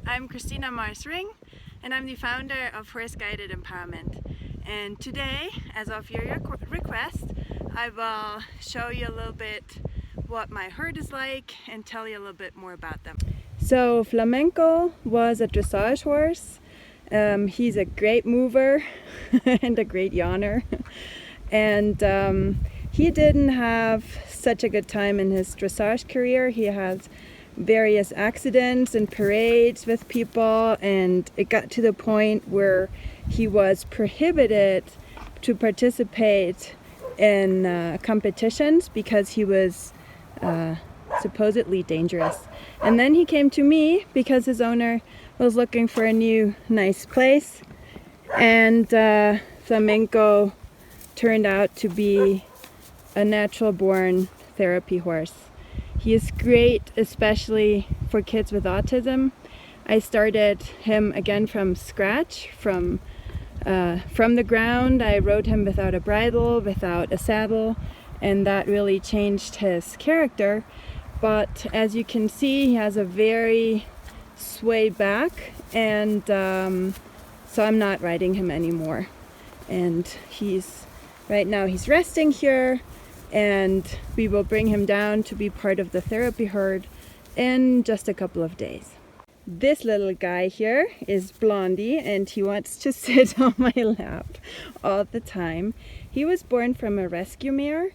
I'm Christina Mars-Ring, and I'm the founder of Horse Guided Empowerment. And today, as of your request, I will show you a little bit what my herd is like and tell you a little bit more about them. So Flamenco was a dressage horse. He's a great mover and a great yawner. And he didn't have such a good time in his dressage career. He had various accidents and parades with people, and it got to the point where he was prohibited to participate in competitions because he was supposedly dangerous. And then he came to me because his owner was looking for a new nice place, and Flamenco turned out to be a natural born therapy horse. He is great, especially for kids with autism. I started him again from scratch, from the ground. I rode him without a bridle, without a saddle, and that really changed his character. But as you can see, he has a very sway back, and so I'm not riding him anymore. And right now he's resting here, and we will bring him down to be part of the therapy herd in just a couple of days. This little guy here is Blondie, and he wants to sit on my lap all the time. He was born from a rescue mare,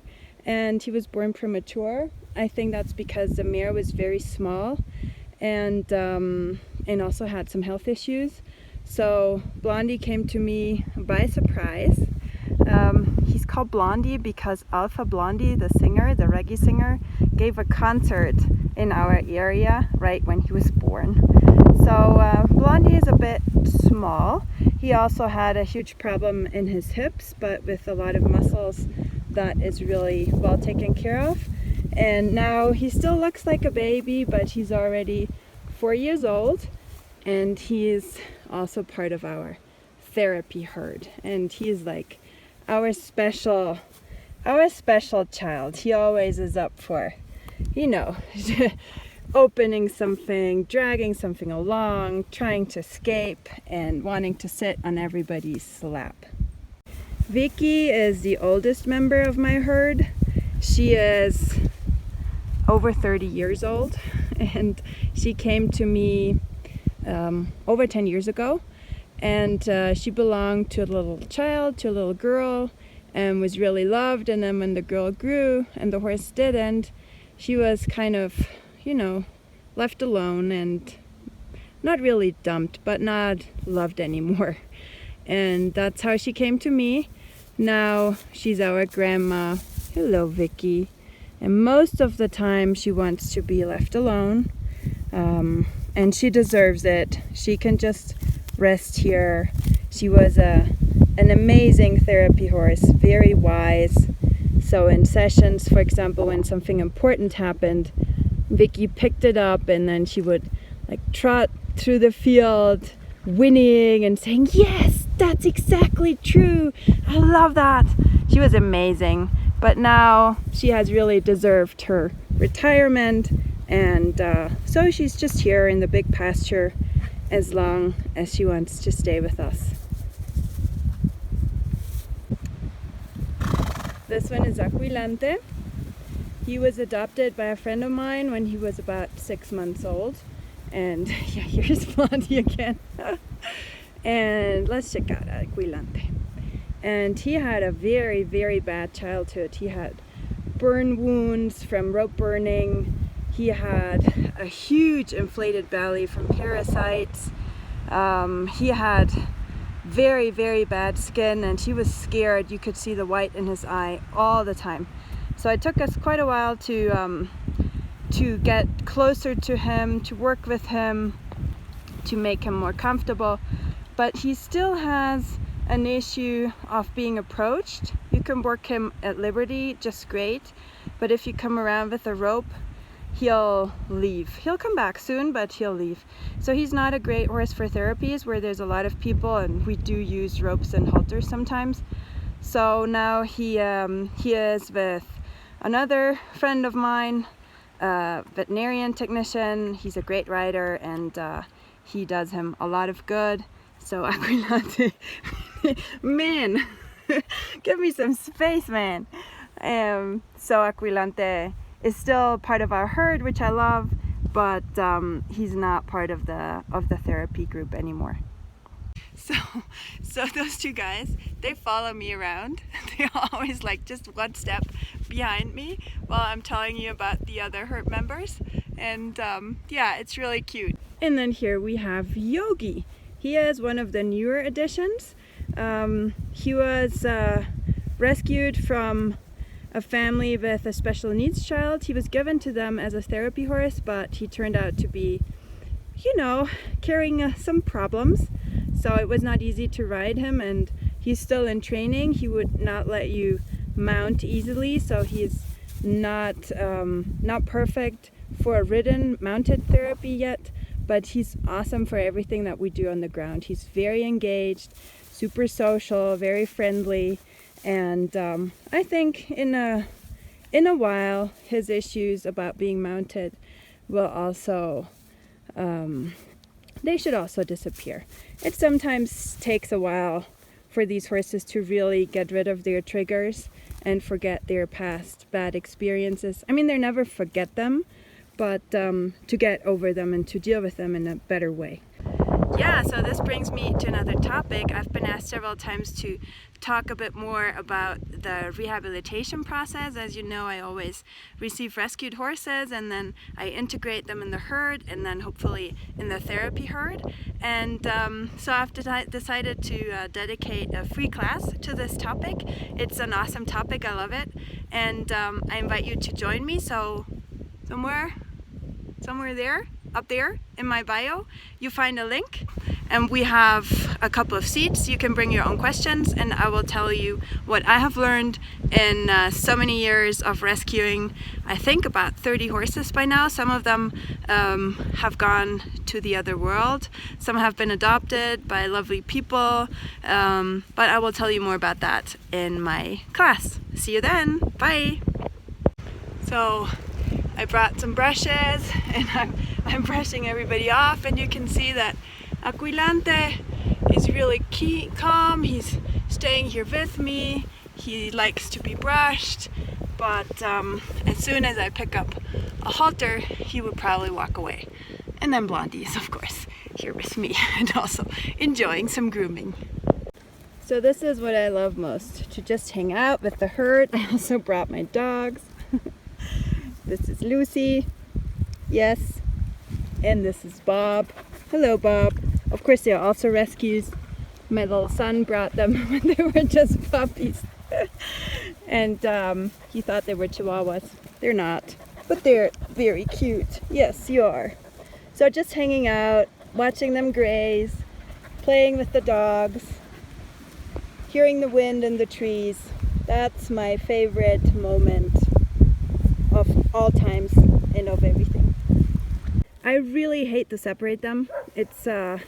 and he was born premature. I think that's because the mare was very small and also had some health issues. So Blondie came to me by surprise. He's called Blondie because Alpha Blondie, the singer, the reggae singer, gave a concert in our area right when he was born. So Blondie is a bit small. He also had a huge problem in his hips, but with a lot of muscles, that is really well taken care of. And now he still looks like a baby, but he's already 4 years old, and he is also part of our therapy herd. And he's like our special child. He always is up for, opening something, dragging something along, trying to escape, and wanting to sit on everybody's lap. Vicky is the oldest member of my herd. She is over 30 years old, and she came to me over 10 years ago. And she belonged to a little child, to a little girl, and was really loved. And then when the girl grew and the horse didn't, she was kind of, left alone and not really dumped, but not loved anymore. And that's how she came to me. Now she's our grandma. Hello, Vicky. And most of the time she wants to be left alone, and she deserves it. She can just rest here. She was an amazing therapy horse, very wise. So in sessions, for example, when something important happened, Vicky picked it up, and then she would trot through the field, whinnying and saying, "Yes, that's exactly true. I love that." She was amazing. But now she has really deserved her retirement, and so she's just here in the big pasture as long as she wants to stay with us. This one is Aquilante. He was adopted by a friend of mine when he was about 6 months old. And yeah, here's Blondie again. And let's check out Aquilante. And he had a very, very bad childhood. He had burn wounds from rope burning. He had a huge inflated belly from parasites. He had very, very bad skin, and he was scared. You could see the white in his eye all the time. So it took us quite a while to get closer to him, to work with him, to make him more comfortable. But he still has an issue of being approached. You can work him at liberty just great, but if you come around with a rope, he'll leave. He'll come back soon, but he'll leave. So he's not a great horse for therapies where there's a lot of people, and we do use ropes and halters sometimes. So now he is with another friend of mine, veterinarian technician. He's a great rider, and he does him a lot of good. So Aquilante, man, give me some space, man. So Aquilante is still part of our herd, which I love, but he's not part of the therapy group anymore. So those two guys, they follow me around. They're always like just one step behind me while I'm telling you about the other herd members. And yeah, it's really cute. And then here we have Yogi. He is one of the newer additions. He was rescued from a family with a special needs child. He was given to them as a therapy horse, but he turned out to be, you know, carrying some problems. So it was not easy to ride him, and he's still in training. He would not let you mount easily, so he's not perfect for ridden mounted therapy yet, but he's awesome for everything that we do on the ground. He's very engaged, super social, very friendly, and I think in a while his issues about being mounted will also they should also disappear. It sometimes takes a while for these horses to really get rid of their triggers and forget their past bad experiences. I mean, they never forget them, but to get over them and to deal with them in a better way. Yeah, so this brings me to another topic. I've been asked several times to talk a bit more about the rehabilitation process. As you know, I always receive rescued horses and then I integrate them in the herd and then hopefully in the therapy herd. And so I've decided to dedicate a free class to this topic. It's an awesome topic, I love it. And I invite you to join me. So somewhere there, up there in my bio, you find a link, and we have a couple of seats. You can bring your own questions and I will tell you what I have learned in so many years of rescuing, I think about 30 horses by now. Some of them have gone to the other world. Some have been adopted by lovely people, but I will tell you more about that in my class. See you then. Bye. So I brought some brushes and I'm brushing everybody off, and you can see that Aquilante is really calm. He's staying here with me. He likes to be brushed, but as soon as I pick up a halter, he would probably walk away. And then Blondie is, of course, here with me and also enjoying some grooming. So this is what I love most, to just hang out with the herd. I also brought my dogs. This is Lucy, yes, and this is Bob. Hello, Bob. Of course, they are also rescues. My little son brought them when they were just puppies. And he thought they were Chihuahuas. They're not, but they're very cute. Yes, you are. So just hanging out, watching them graze, playing with the dogs, hearing the wind in the trees. That's my favorite moment of all times and of everything. I really hate to separate them. It's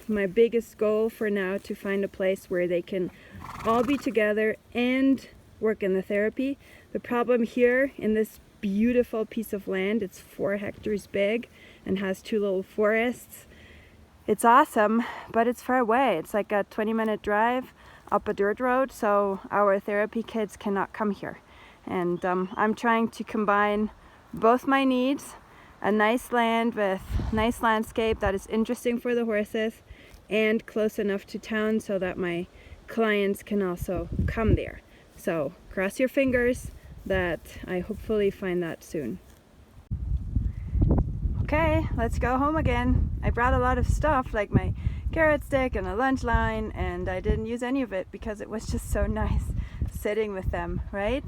my biggest goal for now, to find a place where they can all be together and work in the therapy. The problem here in this beautiful piece of land, it's 4 hectares big and has 2 little forests. It's awesome, but it's far away. It's like a 20-minute drive up a dirt road, so our therapy kids cannot come here. And I'm trying to combine both my needs, a nice land with nice landscape that is interesting for the horses and close enough to town so that my clients can also come there. So cross your fingers that I hopefully find that soon. Okay, let's go home again. I brought a lot of stuff like my carrot stick and a lunch line, and I didn't use any of it because it was just so nice sitting with them, right?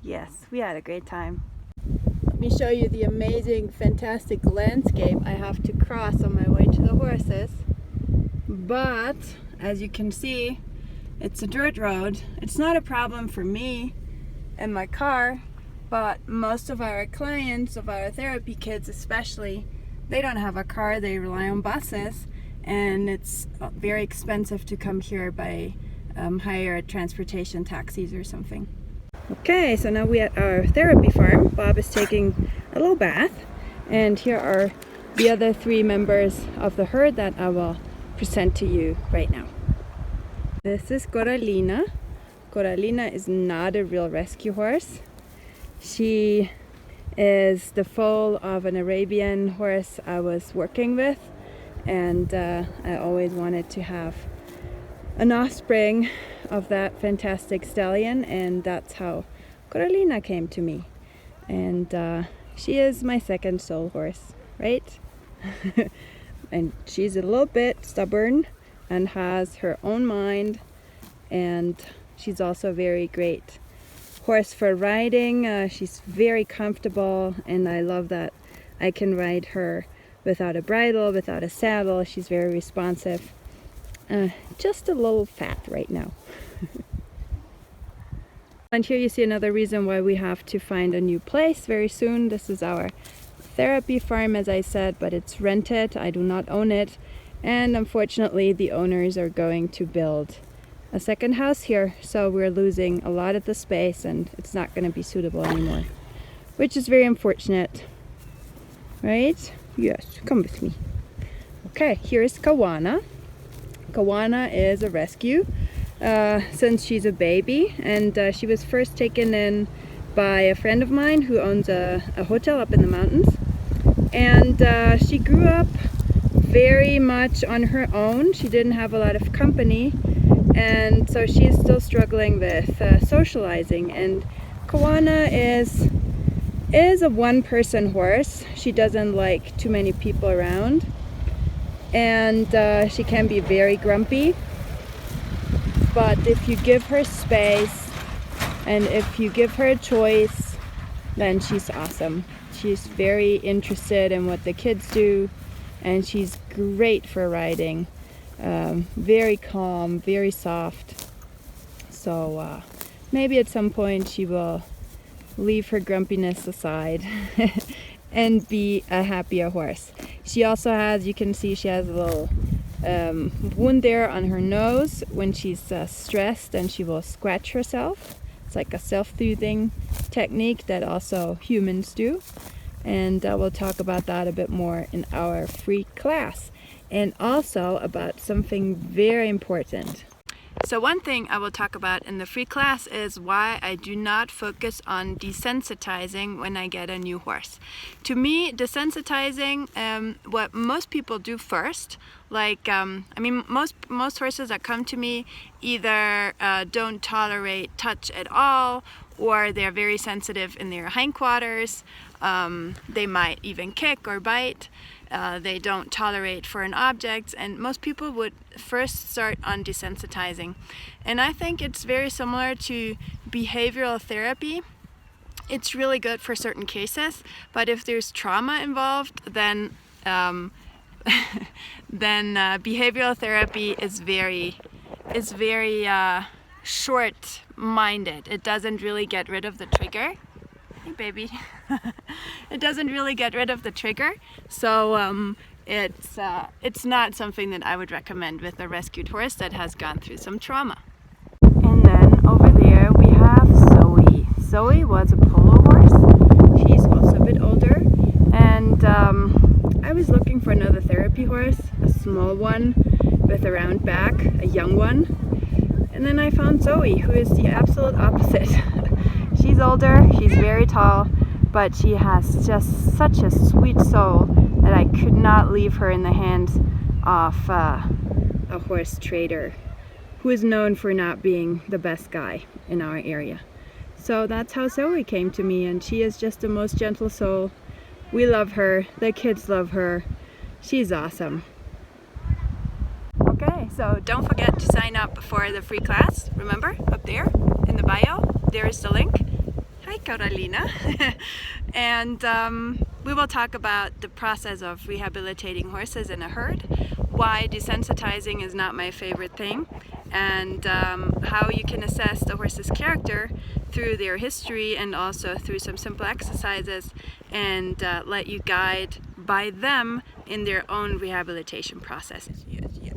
Yes, we had a great time. Let me show you the amazing, fantastic landscape I have to cross on my way to the horses. But as you can see, it's a dirt road. It's not a problem for me and my car, but most of our clients, of our therapy kids especially, they don't have a car, they rely on buses, and it's very expensive to come here by hire transportation taxis or something. Okay, so now we're at our therapy farm. Bob is taking a little bath, and here are the other 3 members of the herd that I will present to you right now. This is Coralina. Coralina is not a real rescue horse. She is the foal of an Arabian horse I was working with, and I always wanted to have an offspring of that fantastic stallion, and that's how Coralina came to me. And she is my second soul horse, right? And she's a little bit stubborn and has her own mind, and she's also a very great horse for riding. She's very comfortable, and I love that I can ride her without a bridle, without a saddle. She's very responsive. Just a little fat right now. And here you see another reason why we have to find a new place very soon. This is our therapy farm, as I said, but it's rented. I do not own it, and unfortunately the owners are going to build a second house here, so we're losing a lot of the space and it's not going to be suitable anymore, which is very unfortunate, right? Yes, come with me. Okay, here's Kawana. Kawana is a rescue since she's a baby, and she was first taken in by a friend of mine who owns a hotel up in the mountains, and she grew up very much on her own. She didn't have a lot of company, and so she is still struggling with socializing. And Kawana is a one-person horse. She doesn't like too many people around, and she can be very grumpy, but if you give her space and if you give her a choice, then she's awesome. She's very interested in what the kids do, and she's great for riding. Very calm, very soft. So maybe at some point she will leave her grumpiness aside and be a happier horse. She also has, you can see she has a little wound there on her nose when she's stressed, and she will scratch herself. It's like a self-soothing technique that also humans do. And we'll talk about that a bit more in our free class. And also about something very important. So one thing I will talk about in the free class is why I do not focus on desensitizing when I get a new horse. To me, desensitizing, what most people do first, like, most horses that come to me either don't tolerate touch at all, or they're very sensitive in their hindquarters. They might even kick or bite. They don't tolerate foreign objects, and most people would first start on desensitizing. And I think it's very similar to behavioral therapy. It's really good for certain cases, but if there's trauma involved, then behavioral therapy is very short-minded. It doesn't really get rid of the trigger. Hey, baby. It doesn't really get rid of the trigger, so it's not something that I would recommend with a rescued horse that has gone through some trauma. And then over there we have Zoe. Zoe was a polo horse. She's also a bit older, and I was looking for another therapy horse, a small one with a round back, a young one, and then I found Zoe, who is the absolute opposite. She's older, she's very tall, but she has just such a sweet soul that I could not leave her in the hands of a horse trader who is known for not being the best guy in our area. So that's how Zoe came to me, and she is just the most gentle soul. We love her, the kids love her. She's awesome. Okay, so don't forget to sign up for the free class. Remember, up there in the bio, there is the link. Hi, Carolina. And we will talk about the process of rehabilitating horses in a herd, why desensitizing is not my favorite thing, and how you can assess the horse's character through their history and also through some simple exercises, and let you guide by them in their own rehabilitation process. Yes, yes.